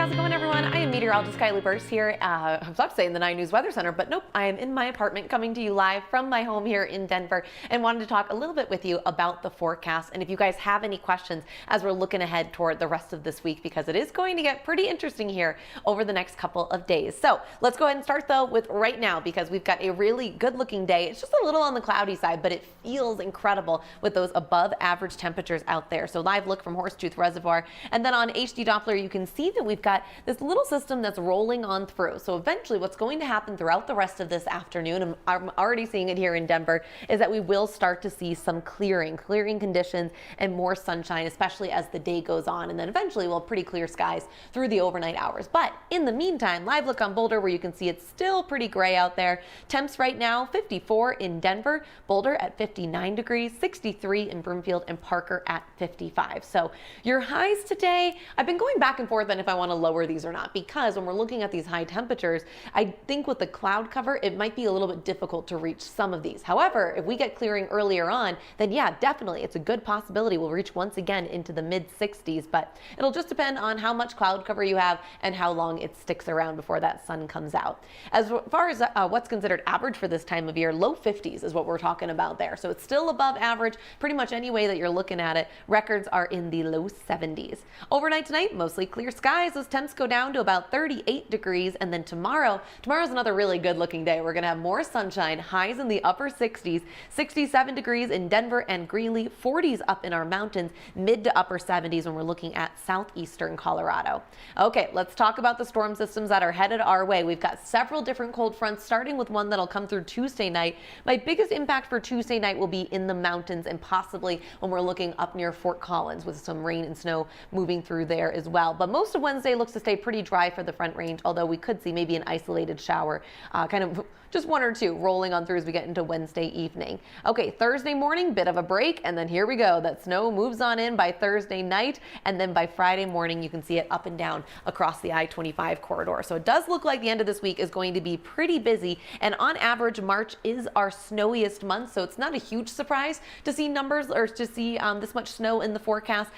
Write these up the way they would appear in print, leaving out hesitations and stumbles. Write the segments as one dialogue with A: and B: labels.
A: how's it going, everyone? I am meteorologist Kylie Bearse here. I was about to say in the 9 News Weather Center, but nope, I am in my apartment coming to you live from my home here in Denver and wanted to talk a little bit with you about the forecast. And if you guys have any questions as we're looking ahead toward the rest of this week, because it is going to get pretty interesting here over the next couple of days. So let's go ahead and start though with right now, because we've got a really good looking day. It's just a little on the cloudy side, but it feels incredible with those above average temperatures out there. So live look from Horsetooth Reservoir, and then on HD Doppler, you can see that we've got this little system that's rolling on through. So eventually what's going to happen throughout the rest of this afternoon, and I'm already seeing it here in Denver, is that we will start to see some clearing conditions and more sunshine, especially as the day goes on. And then eventually we'll have pretty clear skies through the overnight hours. But in the meantime, live look on Boulder, where you can see it's still pretty gray out there. Temps right now, 54 in Denver, Boulder at 59 degrees, 63 in Broomfield, and Parker at 55. So your highs today, I've been going back and forth on if I want to lower these or not, because when we're looking at these high temperatures, I think with the cloud cover, it might be a little bit difficult to reach some of these. However, if we get clearing earlier on, then yeah, definitely it's a good possibility we'll reach once again into the mid 60s, but it'll just depend on how much cloud cover you have and how long it sticks around before that sun comes out. As far as what's considered average for this time of year, low 50s is what we're talking about there. So it's still above average pretty much any way that you're looking at it. Records are in the low 70s. Overnight tonight, mostly clear skies. Those temps go down to about 38 degrees. And then tomorrow's another really good looking day. We're going to have more sunshine, highs in the upper 60s, 67 degrees in Denver and Greeley, 40s up in our mountains, mid to upper 70s when we're looking at southeastern Colorado. Okay, let's talk about the storm systems that are headed our way. We've got several different cold fronts, starting with one that'll come through Tuesday night. My biggest impact for Tuesday night will be in the mountains, and possibly when we're looking up near Fort Collins, with some rain and snow moving through there as well. But most of Wednesday looks to stay pretty dry for the front range, although we could see maybe an isolated shower, kind of just one or two rolling on through as we get into Wednesday evening. Okay, Thursday morning, bit of a break, and then here we go. That snow moves on in by Thursday night, and then by Friday morning, you can see it up and down across the I-25 corridor. So it does look like the end of this week is going to be pretty busy, and on average, March is our snowiest month, so it's not a huge surprise to see numbers or to see this much snow in the forecast,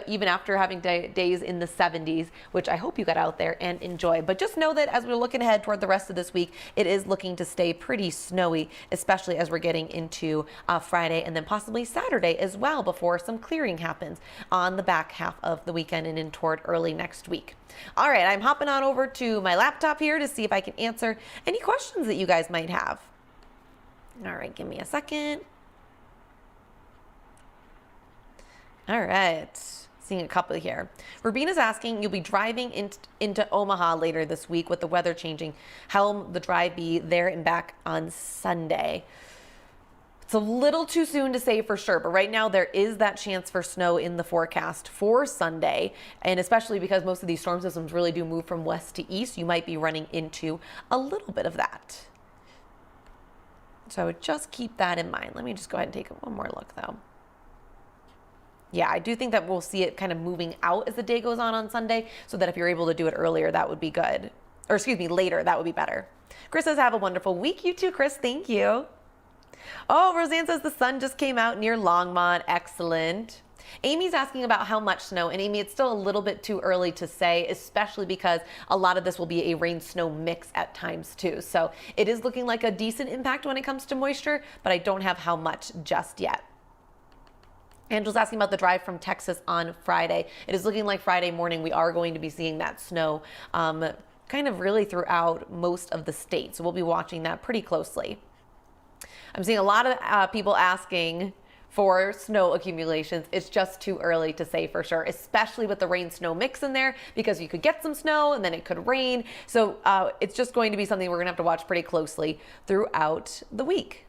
A: even after having days in the 70s, which I hope you got out there and enjoy. But just know that as we're looking ahead toward the rest of this week, it is looking to stay pretty snowy, especially as we're getting into Friday and then possibly Saturday as well, before some clearing happens on the back half of the weekend and in toward early next week. All right, I'm hopping on over to my laptop here to see if I can answer any questions that you guys might have. All right, give me a second. All right, seeing a couple here. Rubina's asking, you'll be driving into Omaha later this week with the weather changing. How will the drive be there and back on Sunday? It's a little too soon to say for sure, but right now there is that chance for snow in the forecast for Sunday, and especially because most of these storm systems really do move from west to east, you might be running into a little bit of that. So I would just keep that in mind. Let me just go ahead and take one more look though. Yeah, I do think that we'll see it kind of moving out as the day goes on Sunday, so that if you're able to do it earlier, that would be good. Or excuse me, later, that would be better. Chris says, have a wonderful week. You too, Chris. Thank you. Oh, Roseanne says the sun just came out near Longmont. Excellent. Amy's asking about how much snow, and Amy, it's still a little bit too early to say, especially because a lot of this will be a rain-snow mix at times too. So it is looking like a decent impact when it comes to moisture, but I don't have how much just yet. Angela's asking about the drive from Texas on Friday. It is looking like Friday morning we are going to be seeing that snow kind of really throughout most of the state. So we'll be watching that pretty closely. I'm seeing a lot of people asking for snow accumulations. It's just too early to say for sure, especially with the rain-snow mix in there, because you could get some snow and then it could rain. So it's just going to be something we're going to have to watch pretty closely throughout the week.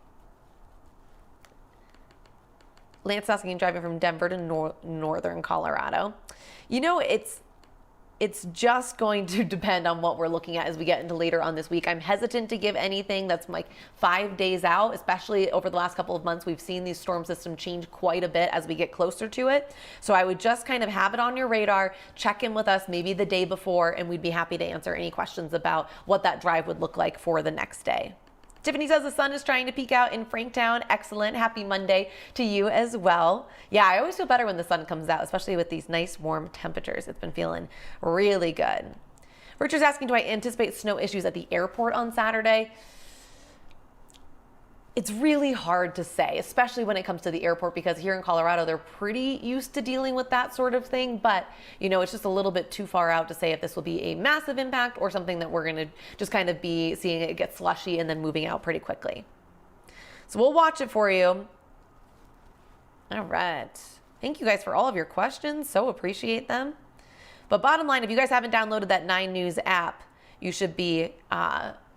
A: Lance asking, driving from Denver to northern Colorado. You know, it's just going to depend on what we're looking at as we get into later on this week. I'm hesitant to give anything that's like 5 days out, especially over the last couple of months. We've seen these storm systems change quite a bit as we get closer to it. So I would just kind of have it on your radar, check in with us maybe the day before, and we'd be happy to answer any questions about what that drive would look like for the next day. Tiffany says the sun is trying to peek out in Franktown. Excellent. Happy Monday to you as well. Yeah, I always feel better when the sun comes out, especially with these nice warm temperatures. It's been feeling really good. Richard's asking, do I anticipate snow issues at the airport on Saturday? It's really hard to say, especially when it comes to the airport, because here in Colorado, they're pretty used to dealing with that sort of thing. But, you know, it's just a little bit too far out to say if this will be a massive impact or something that we're going to just kind of be seeing it get slushy and then moving out pretty quickly. So we'll watch it for you. All right. Thank you guys for all of your questions. So appreciate them. But bottom line, if you guys haven't downloaded that 9 News app, you should be,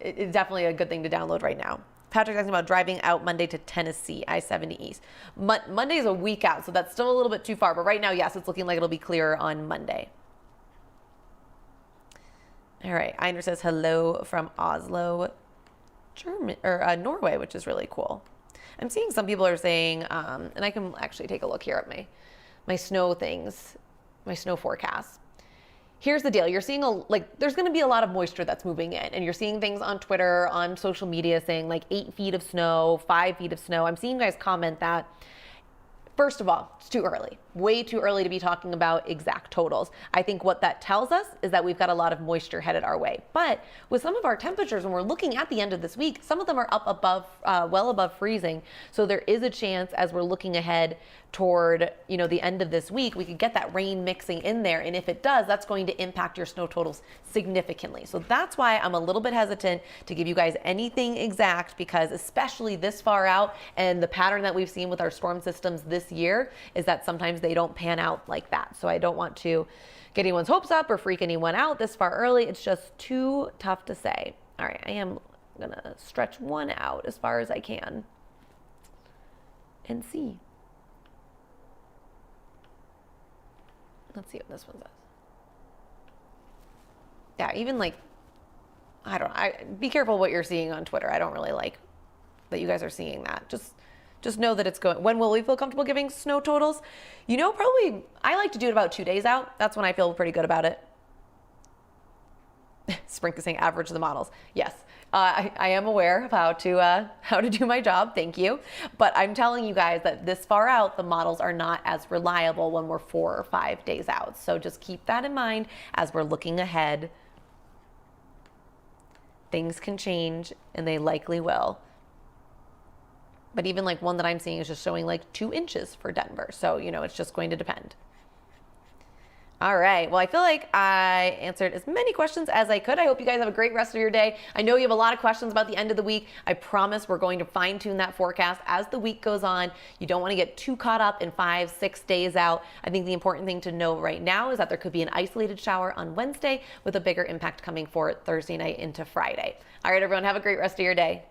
A: it's definitely a good thing to download right now. Patrick's asking about driving out Monday to Tennessee, I-70 East. Monday is a week out, so that's still a little bit too far. But right now, yes, it's looking like it'll be clearer on Monday. All right. Einar says hello from Oslo, Norway, which is really cool. I'm seeing some people are saying, and I can actually take a look here at my snow things, my snow forecast. Here's the deal. You're seeing there's going to be a lot of moisture that's moving in, and you're seeing things on Twitter, on social media saying like 8 feet of snow, 5 feet of snow. I'm seeing you guys comment that. First of all, it's too early, way too early to be talking about exact totals. I think what that tells us is that we've got a lot of moisture headed our way. But with some of our temperatures, when we're looking at the end of this week, some of them are up above, well above freezing. So there is a chance as we're looking ahead toward, you know, the end of this week, we could get that rain mixing in there. And if it does, that's going to impact your snow totals significantly. So that's why I'm a little bit hesitant to give you guys anything exact, because especially this far out, and the pattern that we've seen with our storm systems this year is that sometimes they don't pan out like that. So I don't want to get anyone's hopes up or freak anyone out this far early. It's just too tough to say. All right, I am gonna stretch one out as far as I can and see. Let's see what this one says. Yeah, even like, be careful what you're seeing on Twitter. I don't really like that you guys are seeing that. Just know that it's going. When will we feel comfortable giving snow totals? You know, probably I like to do it about 2 days out. That's when I feel pretty good about it. Sprink is saying average the models. Yes, I am aware of how to do my job. Thank you. But I'm telling you guys that this far out, the models are not as reliable when we're 4 or 5 days out. So just keep that in mind as we're looking ahead. Things can change, and they likely will. But even like one that I'm seeing is just showing like 2 inches for Denver. So, you know, it's just going to depend. All right. Well, I feel like I answered as many questions as I could. I hope you guys have a great rest of your day. I know you have a lot of questions about the end of the week. I promise we're going to fine tune that forecast as the week goes on. You don't want to get too caught up in 5, 6 days out. I think the important thing to know right now is that there could be an isolated shower on Wednesday with a bigger impact coming for Thursday night into Friday. All right, everyone, have a great rest of your day.